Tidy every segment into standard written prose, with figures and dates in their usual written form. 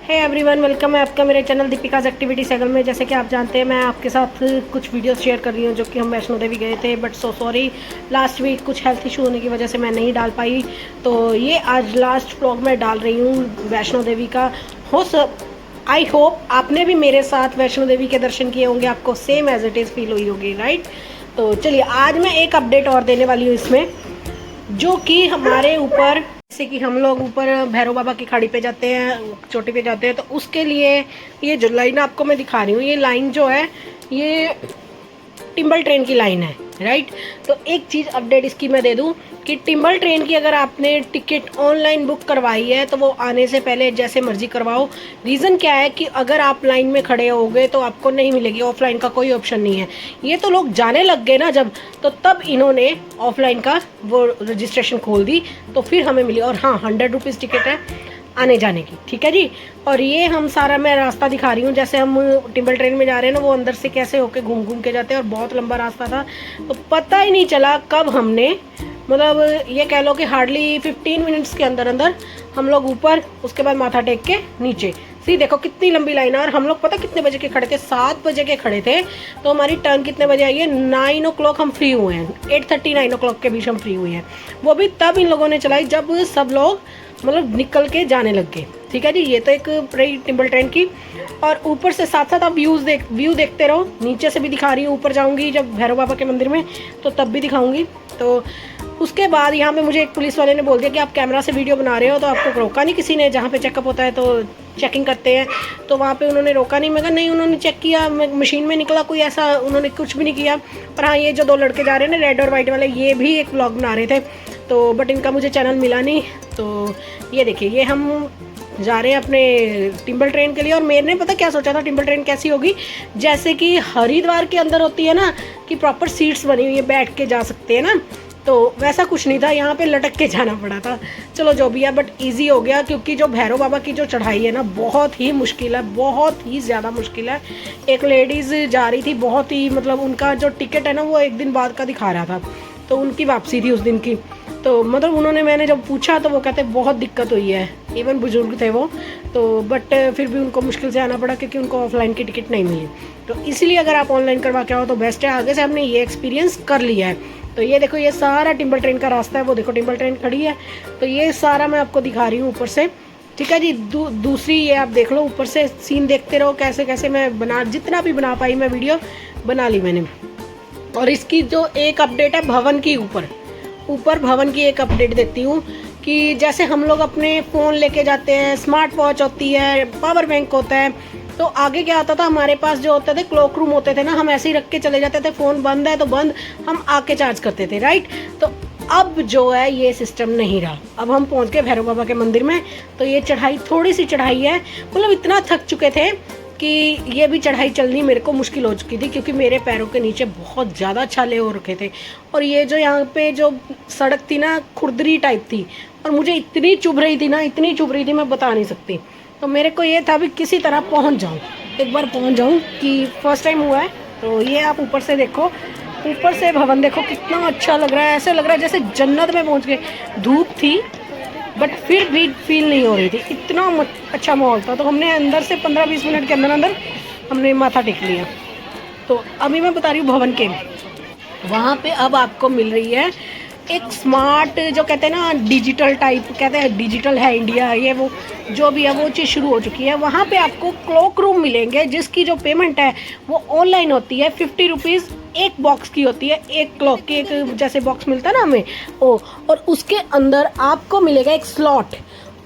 Hey everyone, welcome है आपका मेरे चैनल दीपिकाज एक्टिविटी सैगल में। जैसे कि आप जानते हैं, मैं आपके साथ कुछ वीडियोस शेयर कर रही हूँ जो कि हम वैष्णो देवी गए थे, बट सॉरी लास्ट वीक कुछ हेल्थ इशू होने की वजह से मैं नहीं डाल पाई। तो ये आज लास्ट व्लॉग मैं डाल रही हूँ वैष्णो देवी का। आई होप आपने भी मेरे साथ वैष्णो देवी के दर्शन किए होंगे, आपको same as it is feel हुई होगी, राइट। तो चलिए आज मैं एक अपडेट और देने वाली हूँ इसमें, जो कि हमारे ऊपर, जैसे कि हम लोग ऊपर भैरव बाबा की खाड़ी पे जाते हैं, चोटी पे जाते हैं, तो उसके लिए ये जो लाइन आपको मैं दिखा रही हूँ, ये लाइन जो है ये टिम्बल ट्रेन की लाइन है, राइट। तो एक चीज़ अपडेट इसकी मैं दे दूं कि टिम्बल ट्रेन की अगर आपने टिकट ऑनलाइन बुक करवाई है तो वो आने से पहले जैसे मर्जी करवाओ। रीज़न क्या है कि अगर आप लाइन में खड़े होगे तो आपको नहीं मिलेगी, ऑफलाइन का कोई ऑप्शन नहीं है। ये तो लोग जाने लग गए ना जब, तो तब इन्होंने ऑफलाइन का वो रजिस्ट्रेशन खोल दी, तो फिर हमें मिली। और हाँ, 100 रुपीज़ टिकट है आने जाने की, ठीक है जी। और ये हम सारा मैं रास्ता दिखा रही हूँ, जैसे हम टिम्बल ट्रेन में जा रहे हैं ना, वो अंदर से कैसे होके घूम घूम के जाते हैं, और बहुत लंबा रास्ता था, तो पता ही नहीं चला कब हमने, मतलब ये कह लो कि हार्डली 15 मिनट्स के अंदर अंदर हम लोग ऊपर, उसके बाद माथा टेक के नीचे। सी देखो कितनी लंबी लाइन है। और हम लोग पता कितने बजे के खड़े थे? 7 बजे के खड़े थे। तो हमारी टर्न कितने बजे आई है? 9 o'clock हम फ्री हुए हैं, 8:30 9 o'clock के बीच हम फ्री हुए हैं। वो भी तब इन लोगों ने चलाई जब सब लोग मतलब निकल के जाने लग गए, ठीक है जी। ये तो एक रही टिम्बल ट्रेन की। और ऊपर से साथ साथ आप व्यू देखते रहो। नीचे से भी दिखा रही हूँ, ऊपर जाऊँगी जब भैरव बाबा के मंदिर में तो तब भी दिखाऊँगी। तो उसके बाद यहाँ पे मुझे एक पुलिस वाले ने बोल दिया कि आप कैमरा से वीडियो बना रहे हो, तो आपको रोका नहीं किसी ने। जहाँ पे चेकअप होता है तो चेकिंग करते हैं, तो वहाँ पे उन्होंने रोका नहीं। मगर नहीं, उन्होंने चेक किया, मशीन में निकला कोई ऐसा, उन्होंने कुछ भी नहीं किया। पर हाँ, ये जो 2 लड़के जा रहे हैं ना, रेड और वाइट वाले, ये भी एक व्लॉग बना रहे थे, तो बट इनका मुझे चैनल मिला नहीं। तो ये देखिए, ये हम जा रहे हैं अपने टिम्बल ट्रेन के लिए। और मैंने पता क्या सोचा था, टिम्बल ट्रेन कैसी होगी, जैसे कि हरिद्वार के अंदर होती है ना, कि प्रॉपर सीट्स बनी हुई है, बैठ के जा सकते हैं ना, तो वैसा कुछ नहीं था। यहाँ पे लटक के जाना पड़ा था। चलो जो भी है, बट इजी हो गया, क्योंकि जो भैरव बाबा की जो चढ़ाई है ना, बहुत ही मुश्किल है, बहुत ही ज़्यादा मुश्किल है। एक लेडीज़ जा रही थी, बहुत ही मतलब उनका जो टिकट है ना, वो 1 दिन बाद का दिखा रहा था, तो उनकी वापसी थी उस दिन की। तो मतलब उन्होंने, मैंने जब पूछा तो वो कहते बहुत दिक्कत हुई है, इवन बुजुर्ग थे वो, तो बट फिर भी उनको मुश्किल से आना पड़ा क्योंकि उनको ऑफलाइन की टिकट नहीं मिली। तो इसलिए अगर आप ऑनलाइन करवा के आओ तो बेस्ट है। आगे से हमने ये एक्सपीरियंस कर लिया है। तो ये देखो, ये सारा टिम्बल ट्रेन का रास्ता है, वो देखो टिम्बल ट्रेन खड़ी है। तो ये सारा मैं आपको दिखा रही हूँ ऊपर से, ठीक है जी। दूसरी ये आप देख लो, ऊपर से सीन देखते रहो, कैसे कैसे मैं जितना भी बना पाई मैं वीडियो बना ली मैंने। और इसकी जो एक अपडेट है भवन की, ऊपर भवन की एक अपडेट देती हूँ कि जैसे हम लोग अपने फ़ोन लेके जाते हैं, स्मार्ट वॉच होती है, पावर बैंक होता है, तो आगे क्या आता था, हमारे पास जो होते थे क्लॉक रूम होते थे ना, हम ऐसे ही रख के चले जाते थे, फ़ोन बंद है तो बंद, हम आके चार्ज करते थे, राइट। तो अब जो है ये सिस्टम नहीं रहा। अब हम पहुंच गए भैरव बाबा के मंदिर में। तो ये चढ़ाई, थोड़ी सी चढ़ाई है, मतलब इतना थक चुके थे कि ये भी चढ़ाई चलनी मेरे को मुश्किल हो चुकी थी, क्योंकि मेरे पैरों के नीचे बहुत ज़्यादा छाले हो रखे थे। और ये जो यहाँ पे जो सड़क थी ना, खुरदरी टाइप थी, और मुझे इतनी चुभ रही थी ना, इतनी चुभ रही थी, मैं बता नहीं सकती। तो मेरे को ये था भी किसी तरह पहुँच जाऊँ, एक बार पहुँच जाऊँ, कि फर्स्ट टाइम हुआ है। तो ये आप ऊपर से देखो, ऊपर से भवन देखो कितना अच्छा लग रहा है। ऐसे लग रहा है जैसे जन्नत में पहुँच गए। धूप थी बट फिर भी फील नहीं हो रही थी, इतना अच्छा माहौल था। तो हमने अंदर से 15-20 मिनट के अंदर अंदर हमने माथा टेक लिया। तो अभी मैं बता रही हूँ भवन के, वहाँ पे अब आपको मिल रही है एक स्मार्ट, जो कहते हैं ना डिजिटल टाइप, कहते हैं डिजिटल है इंडिया, ये वो जो भी है वो चीज़ शुरू हो चुकी है। वहाँ पे आपको क्लॉक रूम मिलेंगे, जिसकी जो पेमेंट है वो ऑनलाइन होती है। 50 रुपीज़ एक बॉक्स की होती है, एक क्लॉक की, एक जैसे बॉक्स मिलता है ना हमें वो। और उसके अंदर आपको मिलेगा एक स्लॉट।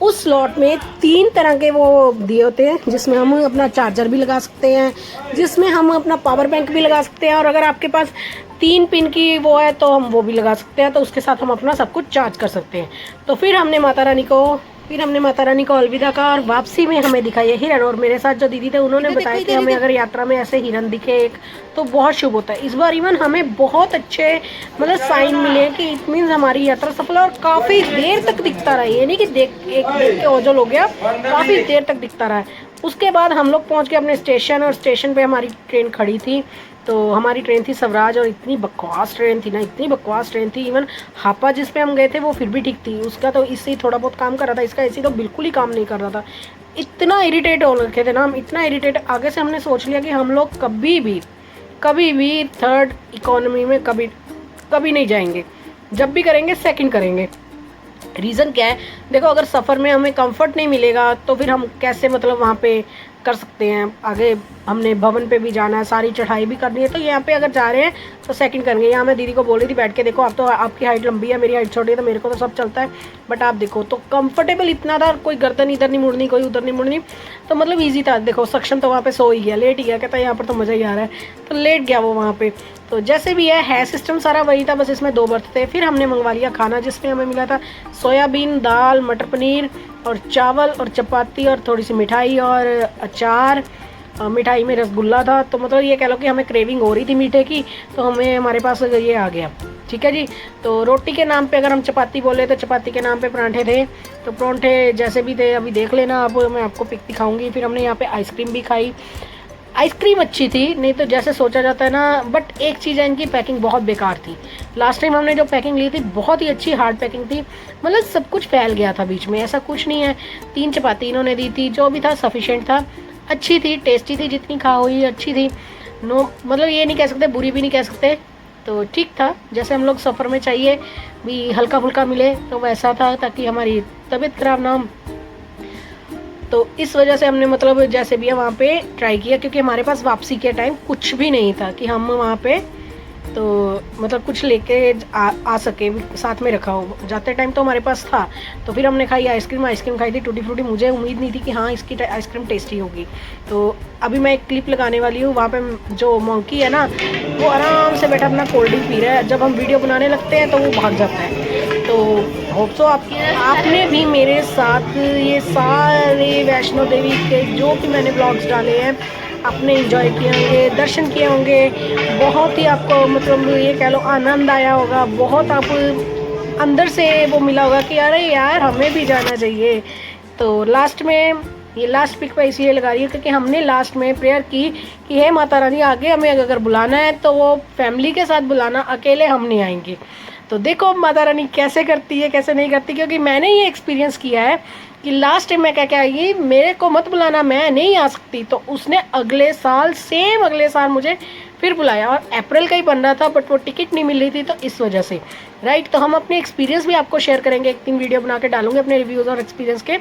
उस स्लॉट में 3 तरह के वो दिए होते हैं, जिसमें हम अपना चार्जर भी लगा सकते हैं, जिसमें हम अपना पावर बैंक भी लगा सकते हैं, और अगर आपके पास 3 पिन की वो है तो हम वो भी लगा सकते हैं। तो उसके साथ हम अपना सब कुछ चार्ज कर सकते हैं। तो फिर हमने माता रानी को अलविदा कहा, और वापसी में हमें दिखाई है हिरन। और मेरे साथ जो दीदी थे उन्होंने बताया कि हमें अगर यात्रा में ऐसे हिरन दिखे एक तो बहुत शुभ होता है। इस बार इवन हमें बहुत अच्छे मतलब साइन मिले कि इट मीन्स हमारी यात्रा सफल, और काफ़ी देर तक दिखता रहा। ये नहीं कि देख के ओझल हो गया, काफ़ी देर तक दिखता रहा। उसके बाद हम लोग पहुँच गए अपने स्टेशन, और स्टेशन पर हमारी ट्रेन खड़ी थी। तो हमारी ट्रेन थी स्वराज, और इतनी बकवास ट्रेन थी ना, इतनी बकवास ट्रेन थी। इवन हापा जिस पे हम गए थे वो फिर भी ठीक थी, उसका तो इससे ही थोड़ा बहुत काम कर रहा था, इसका एसी तो बिल्कुल ही काम नहीं कर रहा था। इतना इरिटेट हो रखे थे ना हम, इतना इरिटेट, आगे से हमने सोच लिया कि हम लोग कभी भी थर्ड इकोनॉमी में कभी नहीं जाएंगे, जब भी करेंगे सेकंड करेंगे। रीज़न क्या है, देखो अगर सफ़र में हमें कंफर्ट नहीं मिलेगा तो फिर हम कैसे मतलब वहाँ पे कर सकते हैं। आगे हमने भवन पे भी जाना है, सारी चढ़ाई भी करनी है, तो यहाँ पे अगर जा रहे हैं तो सेकंड करेंगे। यहाँ मैं दीदी को बोल रही थी बैठ के, देखो आप तो, आपकी हाइट लंबी है, मेरी हाइट छोटी है, तो मेरे को तो सब चलता है, बट आप देखो तो कंफर्टेबल इतना था, कोई गर्दन इधर नहीं मुड़नी, कोई उधर नहीं मुड़नी, तो मतलब ईजी था। देखो सक्षम तो वहाँ पे सो ही गया, लेट ही गया, कहता है यहाँ पर तो मज़ा ही आ रहा है, तो लेट गया वो वहाँ पे। तो जैसे भी है सिस्टम सारा वही था, बस इसमें 2 बर्थ थे। फिर हमने मंगवा लिया खाना, जिसमें हमें मिला था सोयाबीन, दाल, मटर पनीर और चावल और चपाती और थोड़ी सी मिठाई और अचार। मिठाई में रसगुल्ला था, तो मतलब ये कह लो कि हमें क्रेविंग हो रही थी मीठे की, तो हमारे पास ये आ गया। ठीक है जी। तो रोटी के नाम पे अगर हम चपाती बोले तो चपाती के नाम पे परांठे थे, तो परांठे जैसे भी थे अभी देख लेना आप, मैं आपको पिक दिखाऊंगी। फिर हमने यहाँ पे आइसक्रीम भी खाई, आइसक्रीम अच्छी थी, नहीं तो जैसे सोचा जाता है ना, बट एक चीज़ है इनकी पैकिंग बहुत बेकार थी। लास्ट टाइम हमने जो पैकिंग ली थी बहुत ही अच्छी हार्ड पैकिंग थी, मतलब सब कुछ फैल गया था बीच में, ऐसा कुछ नहीं है। 3 चपाती इन्होंने दी थी, जो भी था सफिशेंट था, अच्छी थी, टेस्टी थी, जितनी खा हुई अच्छी थी। नो मतलब ये नहीं कह सकते, बुरी भी नहीं कह सकते, तो ठीक था। जैसे हम लोग सफ़र में चाहिए भी हल्का फुल्का मिले तो वैसा था, ताकि हमारी तबीयत खराब ना हो। तो इस वजह से हमने मतलब जैसे भी है वहाँ पे ट्राई किया, क्योंकि हमारे पास वापसी के टाइम कुछ भी नहीं था कि हम वहाँ पे तो मतलब कुछ लेके आ सके, साथ में रखा हो। जाते टाइम तो हमारे पास था, तो फिर हमने खाई आइसक्रीम खाई थी टूटी फ्रूटी। मुझे उम्मीद नहीं थी कि हाँ इसकी आइसक्रीम टेस्टी होगी। तो अभी मैं एक क्लिप लगाने वाली हूँ, वहाँ पे जो मंकी है ना, वो आराम से बैठा अपना कोल्ड ड्रिंक पी रहा है। जब हम वीडियो बनाने लगते हैं तो वो भाग जाता है। तो होप सो आपने भी मेरे साथ ये सारे वैष्णो देवी के जो भी मैंने ब्लॉग्स डाले हैं आपने एंजॉय किए होंगे, दर्शन किए होंगे, बहुत ही आपको मतलब ये कह लो आनंद आया होगा, बहुत आप अंदर से वो मिला होगा कि अरे यार हमें भी जाना चाहिए। तो लास्ट में ये लास्ट पिक पे इसलिए लगा रही है क्योंकि हमने लास्ट में प्रेयर की कि हे माता रानी आगे हमें अगर बुलाना है तो वो फैमिली के साथ बुलाना, अकेले हम नहीं आएंगे। तो देखो माता रानी कैसे करती है कैसे नहीं करती, क्योंकि मैंने ये एक्सपीरियंस किया है कि लास्ट टाइम मैं क्या आएगी, मेरे को मत बुलाना, मैं नहीं आ सकती, तो उसने अगले साल मुझे फिर बुलाया, और अप्रैल का ही बन रहा था बट वो टिकट नहीं मिल रही थी, तो इस वजह से राइट। तो हम अपने एक्सपीरियंस भी आपको शेयर करेंगे, 1-3 वीडियो बना के डालूंगे अपने रिव्यूज़ और एक्सपीरियंस के।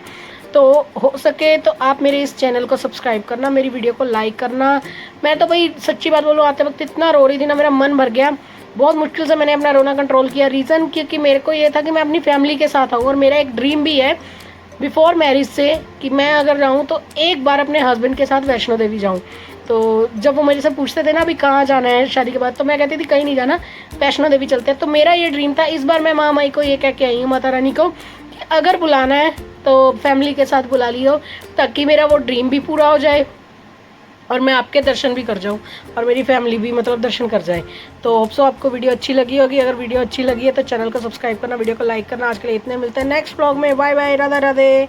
तो हो सके तो आप मेरे इस चैनल को सब्सक्राइब करना, मेरी वीडियो को लाइक करना। मैं तो भाई सच्ची बात बोलूँ, आते वक्त इतना रो रही थी ना, मेरा मन भर गया, बहुत मुश्किल से मैंने अपना रोना कंट्रोल किया। रीज़न क्योंकि मेरे को ये था कि मैं अपनी फैमिली के साथ आऊँ, और मेरा एक ड्रीम भी है बिफोर मैरिज से कि मैं अगर जाऊँ तो एक बार अपने हस्बैंड के साथ वैष्णो देवी जाऊँ। तो जब वो मेरे से पूछते थे ना अभी कहाँ जाना है शादी के बाद, तो मैं कहती थी कहीं नहीं जाना, वैष्णो देवी चलते हैं। तो मेरा ये ड्रीम था, इस बार मैं माई को ये कह के आई हूँ, माता रानी को, कि अगर बुलाना है तो फैमिली के साथ बुला लियो, ताकि मेरा वो ड्रीम भी पूरा हो जाए और मैं आपके दर्शन भी कर जाऊं और मेरी फैमिली भी मतलब दर्शन कर जाए। तो होप सो आपको वीडियो अच्छी लगी होगी। अगर वीडियो अच्छी लगी है तो चैनल को सब्सक्राइब करना, वीडियो को लाइक करना। आज के लिए इतने, मिलते हैं नेक्स्ट व्लॉग में। Bye bye, Radhe Radhe.